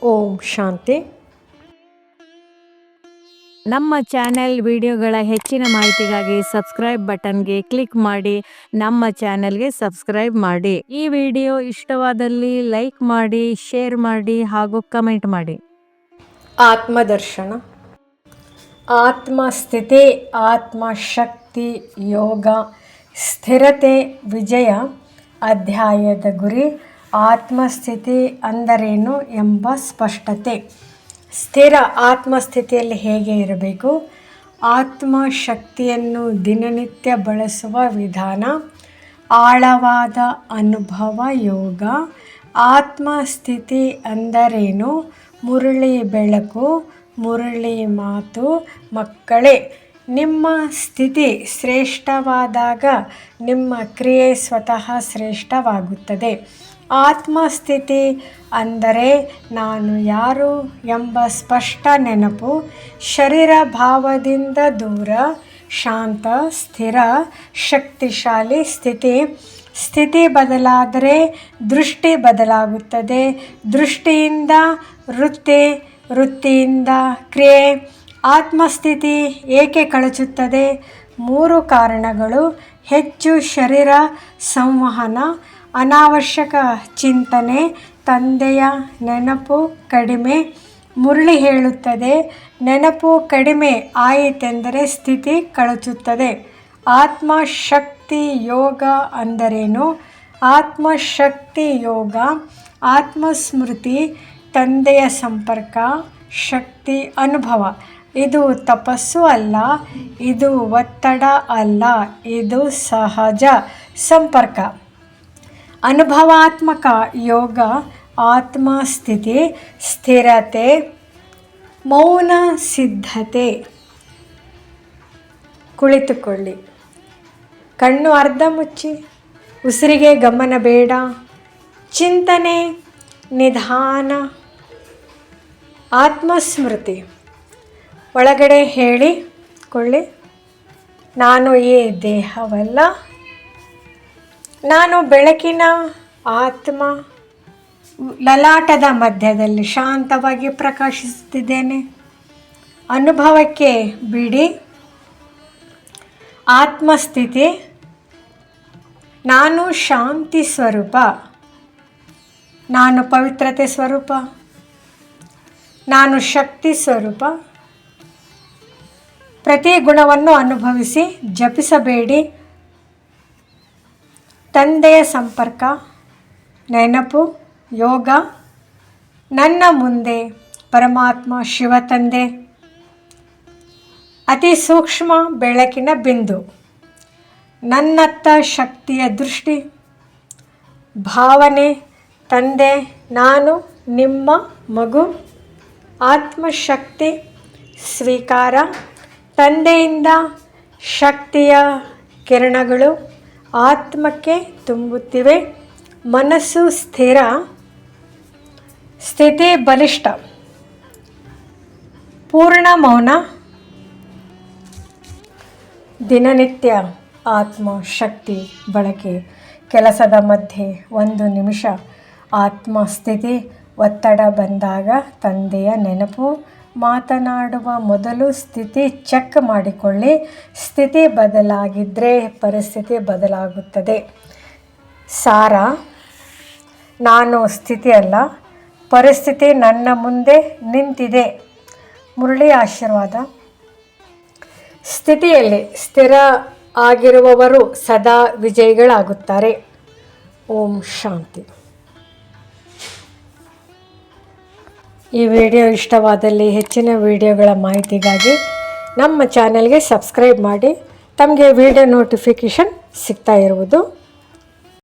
ಓಂ ಶಾಂತಿ. ನಮ್ಮ ಚಾನೆಲ್ ವಿಡಿಯೋಗಳ ಹೆಚ್ಚಿನ ಮಾಹಿತಿಗಾಗಿ ಸಬ್ಸ್ಕ್ರೈಬ್ ಬಟನ್ಗೆ ಕ್ಲಿಕ್ ಮಾಡಿ ನಮ್ಮ ಚಾನೆಲ್ಗೆ ಸಬ್ಸ್ಕ್ರೈಬ್ ಮಾಡಿ. ಈ ವಿಡಿಯೋ ಇಷ್ಟವಾದಲ್ಲಿ ಲೈಕ್ ಮಾಡಿ, ಶೇರ್ ಮಾಡಿ ಹಾಗೂ ಕಮೆಂಟ್ ಮಾಡಿ. ಆತ್ಮದರ್ಶನ. ಆತ್ಮಸ್ಥಿತಿ, ಆತ್ಮಶಕ್ತಿ, ಯೋಗ, ಸ್ಥಿರತೆ, ವಿಜಯ. ಅಧ್ಯಾಯದ ಗುರಿ ಆತ್ಮಸ್ಥಿತಿ ಅಂದರೇನು ಎಂಬ ಸ್ಪಷ್ಟತೆ. ಸ್ಥಿರ ಆತ್ಮಸ್ಥಿತಿಯಲ್ಲಿ ಹೇಗೆ ಇರಬೇಕು, ಆತ್ಮಶಕ್ತಿಯನ್ನು ದಿನನಿತ್ಯ ಬಳಸುವ ವಿಧಾನ, ಆಳವಾದ ಅನುಭವ ಯೋಗ. ಆತ್ಮಸ್ಥಿತಿ ಅಂದರೇನು? ಮುರಳಿ ಬೆಳಕು, ಮುರಳಿ ಮಾತು. ಮಕ್ಕಳೇ, ನಿಮ್ಮ ಸ್ಥಿತಿ ಶ್ರೇಷ್ಠವಾದಾಗ ನಿಮ್ಮ ಕ್ರಿಯೆ ಸ್ವತಃ ಶ್ರೇಷ್ಠವಾಗುತ್ತದೆ. ಆತ್ಮಸ್ಥಿತಿ ಅಂದರೆ ನಾನು ಯಾರು ಎಂಬ ಸ್ಪಷ್ಟ ನೆನಪು, ಶರೀರ ಭಾವದಿಂದ ದೂರ, ಶಾಂತ, ಸ್ಥಿರ, ಶಕ್ತಿಶಾಲಿ ಸ್ಥಿತಿ. ಸ್ಥಿತಿ ಬದಲಾದರೆ ದೃಷ್ಟಿ ಬದಲಾಗುತ್ತದೆ. ದೃಷ್ಟಿಯಿಂದ ವೃತ್ತಿ, ವೃತ್ತಿಯಿಂದ ಕ್ರಿಯೆ. ಆತ್ಮಸ್ಥಿತಿ ಏಕೆ ಕಳಚುತ್ತದೆ? 3 ಕಾರಣಗಳು. ಹೆಚ್ಚು ಶರೀರ ಸಂವಹನ, ಅನಾವಶ್ಯಕ ಚಿಂತನೆ, ತಂದೆಯ ನೆನಪು ಕಡಿಮೆ. ಮುರಳಿ ಹೇಳುತ್ತದೆ, ನೆನಪು ಕಡಿಮೆ ಆಯಿತೆಂದರೆ ಸ್ಥಿತಿ ಕಳಚುತ್ತದೆ. ಆತ್ಮಶಕ್ತಿ ಯೋಗ ಅಂದರೇನು? ಆತ್ಮಶಕ್ತಿ ಯೋಗ ಆತ್ಮಸ್ಮೃತಿ, ತಂದೆಯ ಸಂಪರ್ಕ, ಶಕ್ತಿ ಅನುಭವ. ಇದು ತಪಸ್ಸು ಅಲ್ಲ, ಇದು ಒತ್ತಡ ಅಲ್ಲ, ಇದು ಸಹಜ ಸಂಪರ್ಕ. ಅನುಭವಾತ್ಮಕ ಯೋಗ ಆತ್ಮಸ್ಥಿತಿ, ಸ್ಥಿರತೆ, ಮೌನ ಸಿದ್ಧತೆ. ಕುಳಿತುಕೊಳ್ಳಿ, ಕಣ್ಣು ಅರ್ಧ ಮುಚ್ಚಿ, ಉಸಿರಿಗೆ ಗಮನ ಬೇಡ, ಚಿಂತನೆ ನಿಧಾನ. ಆತ್ಮಸ್ಮೃತಿ. ಒಳಗಡೆ ಹೇಳಿಕೊಳ್ಳಿ, ನಾನು ಈ ದೇಹವಲ್ಲ, ನಾನು ಬೆಳಕಿನ ಆತ್ಮ, ಲಲಾಟದ ಮಧ್ಯದಲ್ಲಿ ಶಾಂತವಾಗಿ ಪ್ರಕಾಶಿಸುತ್ತಿದ್ದೇನೆ. ಅನುಭವಕ್ಕೆ ಬಿಡಿ. ಆತ್ಮಸ್ಥಿತಿ, ನಾನು ಶಾಂತಿ ಸ್ವರೂಪ, ನಾನು ಪವಿತ್ರತೆ ಸ್ವರೂಪ, ನಾನು ಶಕ್ತಿ ಸ್ವರೂಪ. ಪ್ರತಿ ಗುಣವನ್ನು ಅನುಭವಿಸಿ, ಜಪಿಸಬೇಡಿ. ತಂದೆಯ ಸಂಪರ್ಕ, ನೆನಪು, ಯೋಗ. ನನ್ನ ಮುಂದೆ ಪರಮಾತ್ಮ ಶಿವ ತಂದೆ, ಅತಿ ಸೂಕ್ಷ್ಮ ಬೆಳಕಿನ ಬಿಂದು. ನನ್ನತ್ತ ಶಕ್ತಿಯ ದೃಷ್ಟಿ, ಭಾವನೆ, ತಂದೆ ನಾನು ನಿಮ್ಮ ಮಗು. ಆತ್ಮಶಕ್ತಿ ಸ್ವೀಕಾರ, ತಂದೆಯಿಂದ ಶಕ್ತಿಯ ಕಿರಣಗಳು ಆತ್ಮಕ್ಕೆ ತುಂಬುತ್ತಿವೆ. ಮನಸ್ಸು ಸ್ಥಿರ, ಸ್ಥಿತಿ ಬಲಿಷ್ಠ, ಪೂರ್ಣ ಮೌನ. ದಿನನಿತ್ಯ ಆತ್ಮಶಕ್ತಿ ಬಳಕೆ. ಕೆಲಸದ ಮಧ್ಯೆ 1 ನಿಮಿಷ ಆತ್ಮಸ್ಥಿತಿ. ಒತ್ತಡ ಬಂದಾಗ ತಂದೆಯ ನೆನಪು. ಮಾತನಾಡುವ ಮೊದಲು ಸ್ಥಿತಿ ಚೆಕ್ ಮಾಡಿಕೊಳ್ಳಿ. ಸ್ಥಿತಿ ಬದಲಾಗಿದ್ದರೆ ಪರಿಸ್ಥಿತಿ ಬದಲಾಗುತ್ತದೆ. ಸಾರ, ನಾನು ಸ್ಥಿತಿ ಅಲ್ಲ, ಪರಿಸ್ಥಿತಿ ನನ್ನ ಮುಂದೆ ನಿಂತಿದೆ. ಮುರಳಿ ಆಶೀರ್ವಾದ. ಸ್ಥಿತಿಯಲ್ಲಿ ಸ್ಥಿರ ಆಗಿರುವವರು ಸದಾ ವಿಜಯಿಗಳಾಗುತ್ತಾರೆ. ಓಂ ಶಾಂತಿ. ಈ ವಿಡಿಯೋ ಇಷ್ಟವಾದಲ್ಲಿ ಹೆಚ್ಚಿನ ವಿಡಿಯೋಗಳ ಮಾಹಿತಿಗಾಗಿ ನಮ್ಮ ಚಾನೆಲ್ಗೆ ಸಬ್ಸ್ಕ್ರೈಬ್ ಮಾಡಿ. ತಮಗೆ ವಿಡಿಯೋ ನೋಟಿಫಿಕೇಷನ್ ಸಿಗ್ತಾ ಇರುವುದು